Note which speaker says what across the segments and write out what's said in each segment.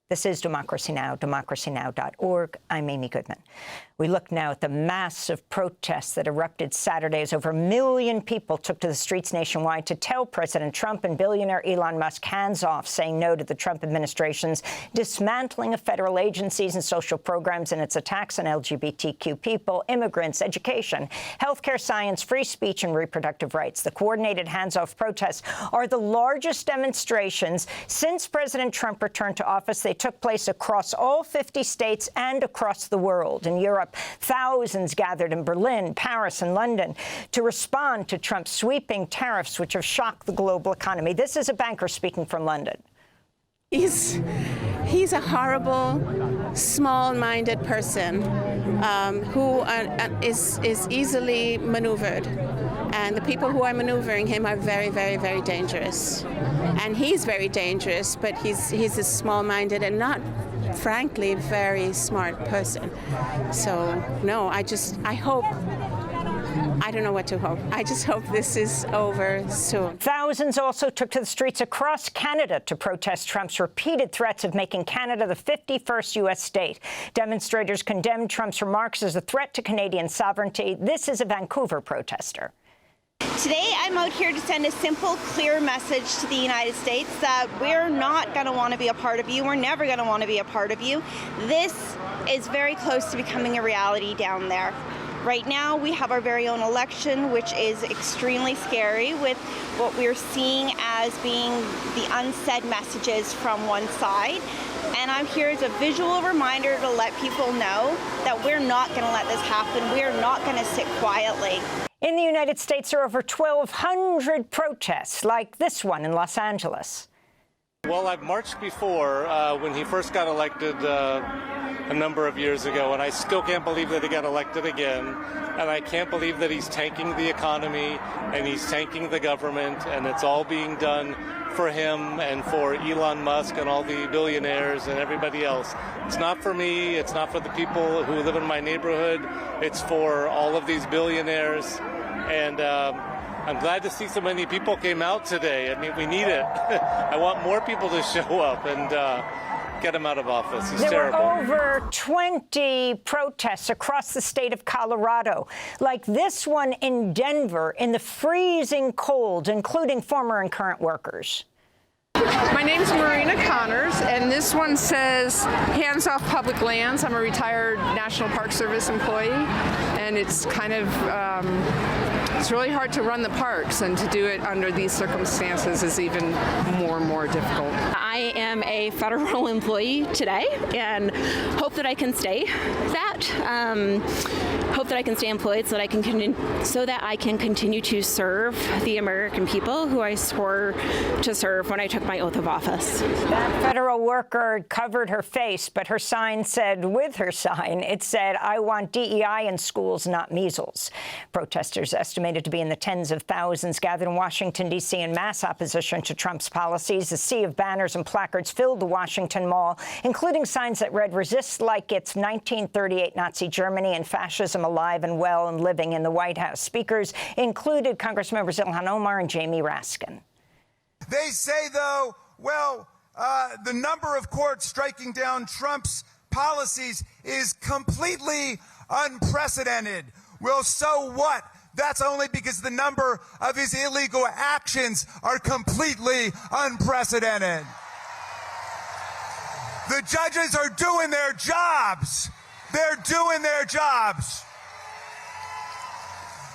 Speaker 1: This is Democracy Now!, democracynow.org. I'm Amy Goodman. We look now at the massive protests that erupted Saturday as over 1 million people took to the streets nationwide to tell President Trump and billionaire Elon Musk hands off, saying no to the Trump administration's dismantling of federal agencies and social programs and its attacks on LGBTQ people, immigrants, education, healthcare, science, free speech, and reproductive rights. The coordinated hands-off protests are the largest demonstrations since President Trump returned to office. They took place across all 50 states and across the world. In Europe, thousands gathered in Berlin, Paris, and London to respond to Trump's sweeping tariffs, which have shocked the global economy. This is a banker speaking from London.
Speaker 2: He's a horrible, small-minded person who is easily maneuvered. And the people who are maneuvering him are very, very, very dangerous. And he's very dangerous, but he's a small-minded and not, frankly, very smart person. So, no, I don't know what to hope. I just hope this is over soon.
Speaker 1: Thousands also took to the streets across Canada to protest Trump's repeated threats of making Canada the 51st U.S. state. Demonstrators condemned Trump's remarks as a threat to Canadian sovereignty. This is a Vancouver protester.
Speaker 3: Today, I'm out here to send a simple, clear message to the United States that we're not going to want to be a part of you. We're never going to want to be a part of you. This is very close to becoming a reality down there. Right now, we have our very own election, which is extremely scary with what we're seeing as being the unsaid messages from one side. And I'm here as a visual reminder to let people know that we're not going to let this happen. We're not going to sit quietly.
Speaker 1: In the United States, there are over 1,200 protests like this one in Los Angeles.
Speaker 4: Well, I've marched before when he first got elected a number of years ago, and I still can't believe that he got elected again. And I can't believe that he's tanking the economy and he's tanking the government, and it's all being done for him and for Elon Musk and all the billionaires and everybody else. It's not for me. It's not for the people who live in my neighborhood. It's for all of these billionaires. And I'm glad to see so many people came out today. I mean, we need it. I want more people to show up and get him out of office. He's terrible.
Speaker 1: There were over 20 protests across the state of Colorado, like this one in Denver in the freezing cold, including former and current workers.
Speaker 5: My name is Marina Connors, and this one says, hands off public lands. I'm a retired National Park Service employee, and it's kind of, it's really hard to run the parks, and to do it under these circumstances is even more and more difficult.
Speaker 6: I am a federal employee today, and hope that I can stay hope that I can stay employed so that I can continue to serve the American people who I swore to serve when I took my oath of office.
Speaker 1: That federal worker covered her face, but her sign said, with her sign, it said, "I want DEI in schools, not measles." Protesters estimated to be in the tens of thousands gathered in Washington, D.C. in mass opposition to Trump's policies. A sea of banners and placards filled the Washington Mall, including signs that read, "Resist like it's 1938 Nazi Germany and fascism alive and well and living in the White House." Speakers included Congressmembers Ilhan Omar and Jamie Raskin.
Speaker 7: They say, though, well, the number of courts striking down Trump's policies is completely unprecedented. Well, so what? That's only because the number of his illegal actions are completely unprecedented. The judges are doing their jobs. They're doing their jobs.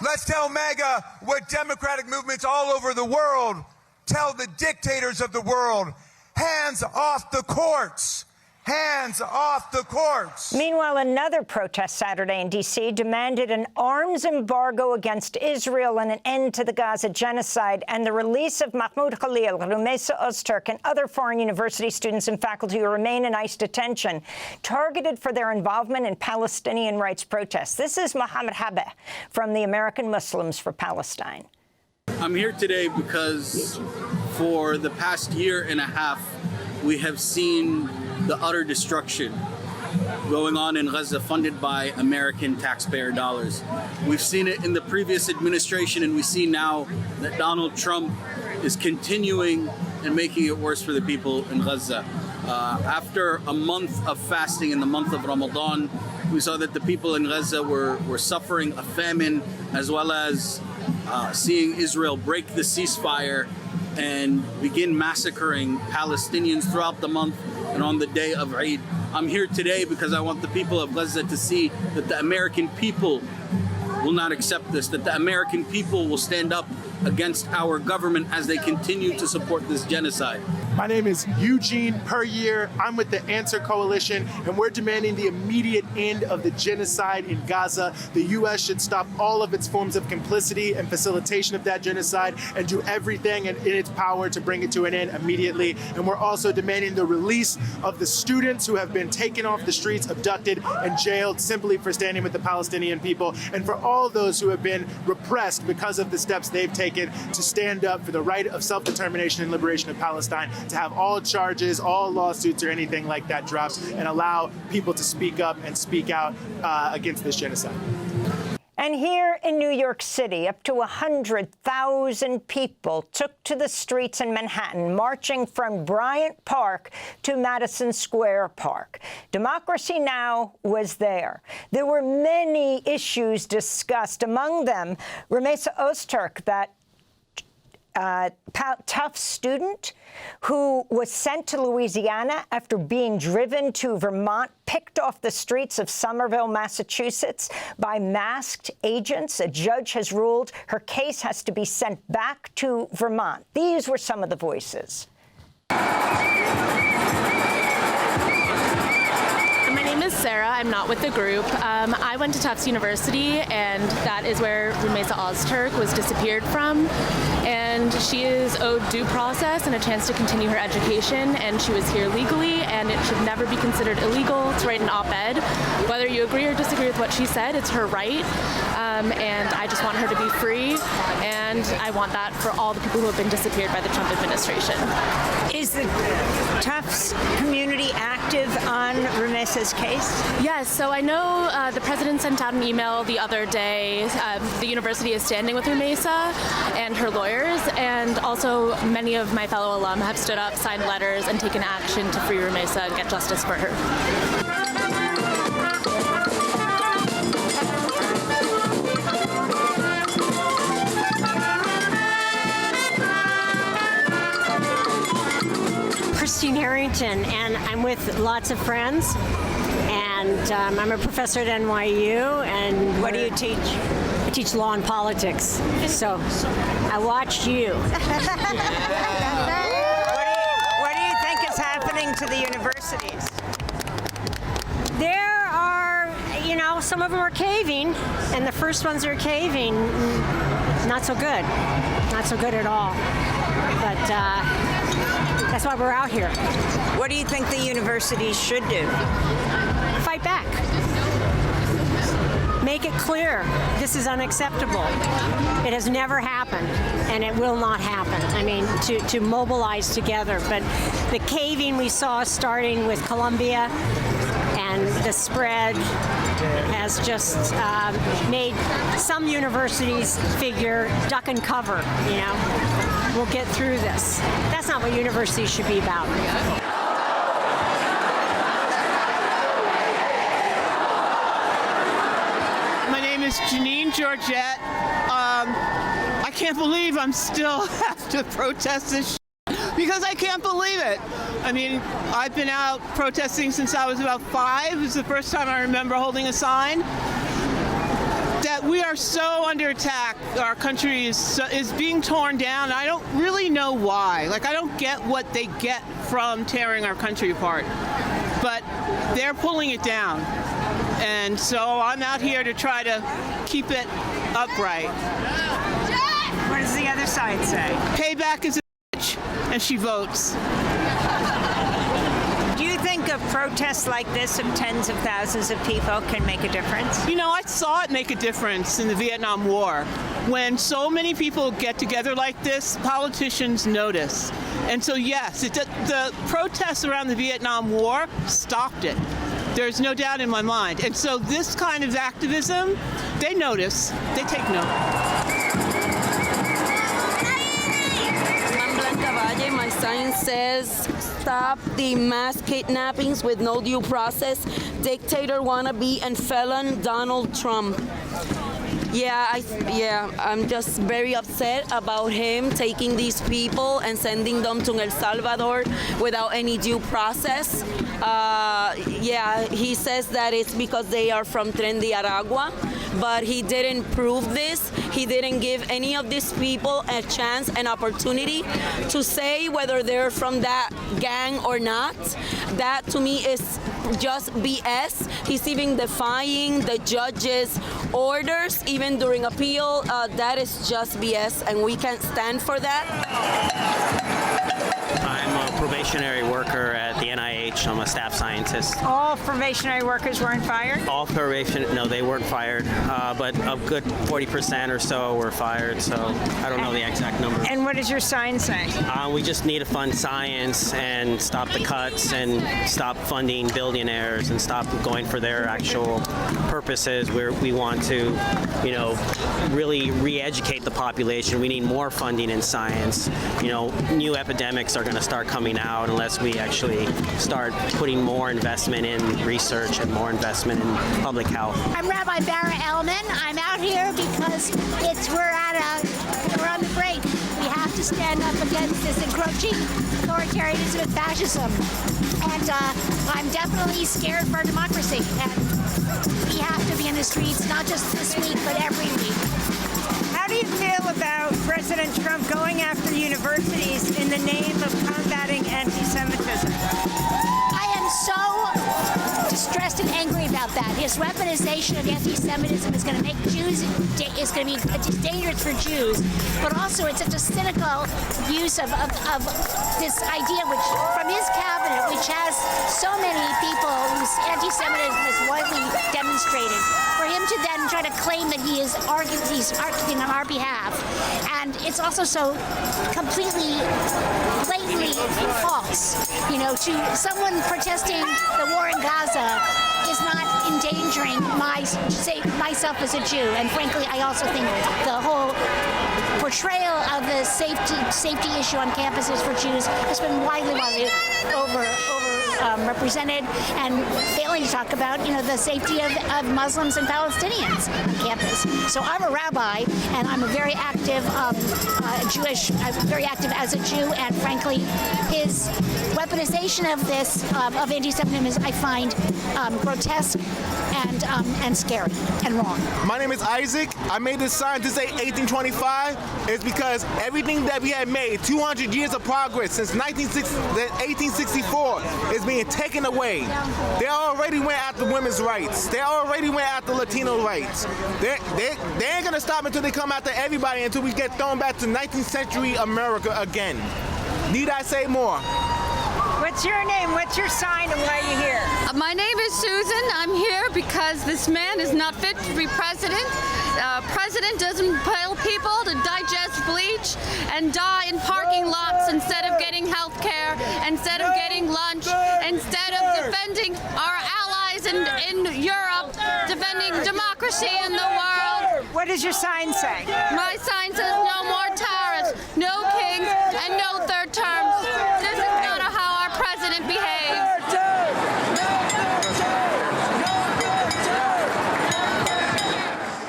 Speaker 7: Let's tell MAGA what democratic movements all over the world tell the dictators of the world: hands off the courts. Hands off the courts.
Speaker 1: Meanwhile, another protest Saturday in D.C. demanded an arms embargo against Israel and an end to the Gaza genocide and the release of Mahmoud Khalil, Rumeysa Öztürk, and other foreign university students and faculty who remain in ICE detention, targeted for their involvement in Palestinian rights protests. This is Mohammed Habeh from the American Muslims for Palestine.
Speaker 8: I'm here today because for the past year and a half, we have seen the utter destruction going on in Gaza, funded by American taxpayer dollars. We've seen it in the previous administration, and we see now that Donald Trump is continuing and making it worse for the people in Gaza. After a month of fasting in the month of Ramadan, we saw that the people in Gaza were suffering a famine, as well as seeing Israel break the ceasefire and begin massacring Palestinians throughout the month and on the day of Eid. I'm here today because I want the people of Gaza to see that the American people will not accept this, that the American people will stand up against our government as they continue to support this genocide.
Speaker 9: My name is Eugene Perrier. I'm with the Answer Coalition, and we're demanding the immediate end of the genocide in Gaza. The U.S. should stop all of its forms of complicity and facilitation of that genocide and do everything in its power to bring it to an end immediately. And we're also demanding the release of the students who have been taken off the streets, abducted, and jailed simply for standing with the Palestinian people, and for all those who have been repressed because of the steps they've taken to stand up for the right of self-determination and liberation of Palestine, to have all charges, all lawsuits or anything like that dropped, and allow people to speak up and speak out against this genocide.
Speaker 1: And here in New York City, up to 100,000 people took to the streets in Manhattan, marching from Bryant Park to Madison Square Park. Democracy Now! Was there. There were many issues discussed, among them Rumeysa Ozturk, that tough student who was sent to Louisiana after being driven to Vermont, picked off the streets of Somerville, Massachusetts by masked agents. A judge has ruled her case has to be sent back to Vermont. These were some of the voices.
Speaker 10: My name is Sarah. I'm not with the group. I went to Tufts University, and that is where Rumeysa Ozturk was disappeared from. And she is owed due process and a chance to continue her education, and she was here legally, and it should never be considered illegal to write an op-ed. Whether you agree or disagree with what she said, it's her right, and I just want her to be free, and I want that for all the people who have been disappeared by the Trump administration.
Speaker 1: Is the Tufts community active on Rumeysa's case?
Speaker 10: Yes, so I know the president sent out an email the other day. The university is standing with Rumeysa and her lawyers, and also many of my fellow alum have stood up, signed letters, and taken action to free Rumeysa and get justice for her.
Speaker 11: Christine Harrington, and I'm with lots of friends, and I'm a professor at NYU. And
Speaker 1: what do you teach?
Speaker 11: I teach law and politics. So I watched you.
Speaker 1: What do you think is happening to the universities?
Speaker 11: There are, some of them are caving, and the first ones are caving. Not so good. Not so good at all. But that's why we're out here.
Speaker 1: What do you think the universities should do?
Speaker 11: Fight back. Make it clear this is unacceptable. It has never happened, and it will not happen. I mean, to mobilize together. But the caving we saw starting with Columbia and the spread has just made some universities figure duck and cover, We'll get through this. That's not what universities should be about.
Speaker 12: My name is Janine Georgette. I can't believe I'm still have to protest this because I can't believe it. I mean, I've been out protesting since I was about 5. It's the first time I remember holding a sign. That we are so under attack. Our country is being torn down. I don't really know why. I don't get what they get from tearing our country apart. But they're pulling it down. And so I'm out here to try to keep it upright.
Speaker 1: What does the other side say?
Speaker 12: Payback is a bitch, and she votes.
Speaker 1: Do you think a protest like this of tens of thousands of people can make a difference?
Speaker 12: I saw it make a difference in the Vietnam War. When so many people get together like this, politicians notice. And so, yes, the protests around the Vietnam War stopped it. There's no doubt in my mind. And so this kind of activism, they notice. They take note.
Speaker 13: sign says, "Stop the mass kidnappings with no due process. Dictator wannabe and felon Donald Trump." I'm just very upset about him taking these people and sending them to El Salvador without any due process. He says that it's because they are from Tren de Aragua, but he didn't prove this. He didn't give any of these people a chance, an opportunity to say whether they're from that gang or not. That to me is just BS. He's even defying the judge's orders, even during appeal. That is just BS, and we can't stand for that.
Speaker 14: I'm a probationary worker at the NIH. I'm a staff scientist.
Speaker 1: All probationary workers weren't fired?
Speaker 14: All no, they weren't fired, but a good 40% or so were fired, so I don't know the exact number.
Speaker 1: And what does your sign say?
Speaker 14: We just need to fund science and stop the cuts and stop funding billionaires and stop going for their actual purposes where we want to, really re-educate the population. We need more funding in science. New epidemics are going to start coming out unless we actually start putting more investment in research and more investment in public health.
Speaker 15: I'm Rabbi Barra Elman. I'm out here because we're on the brink. We have to stand up against this encroaching authoritarianism and fascism. And I'm definitely scared for our democracy. And we have to be in the streets, not just this week, but every week.
Speaker 1: How do you feel about President Trump going after universities in the name of combating anti-Semitism?
Speaker 15: I am so distressed and angry about that. His weaponization of anti-Semitism is going to make Jews, is going to be dangerous for Jews, but also it's such a cynical use of this idea, which from his cabinet, which has so many people whose anti-Semitism is widely demonstrated, for him to then try to claim that he's arguing on our behalf. And it's also so completely, blatantly false. To someone protesting the war in Gaza is not endangering myself as a Jew. And frankly, I also think the whole portrayal of the safety issue on campuses for Jews has been widely represented, and failing to talk about the safety of Muslims and Palestinians on campus. So I'm a rabbi, and I'm a very active very active as a Jew, and frankly, his weaponization of this of anti-Semitism I find grotesque and scary and wrong.
Speaker 16: My name is Isaac. I made this sign to say 1825. It's because everything that we had made, 200 years of progress since 1864, is being taken away. They already went after women's rights. They already went after Latino rights. They ain't gonna stop until they come after everybody, until we get thrown back to 19th century America again. Need I say more?
Speaker 1: What's your name? What's your sign, and why are you here?
Speaker 17: My name is Susan. I'm here because this man is not fit to be president. President doesn't tell people to digest bleach and die in parking lots instead of getting health care, instead of getting lunch, instead of defending our allies in Europe, defending democracy in the world.
Speaker 1: What does your sign say?
Speaker 17: My sign says no more tariffs, no kings, and no third terms. This is not how our president behaves.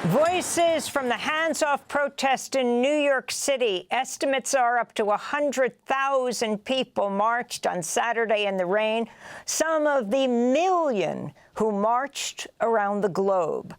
Speaker 1: Voices from the hands-off protest in New York City. Estimates are up to 100,000 people marched on Saturday in the rain, some of the million who marched around the globe.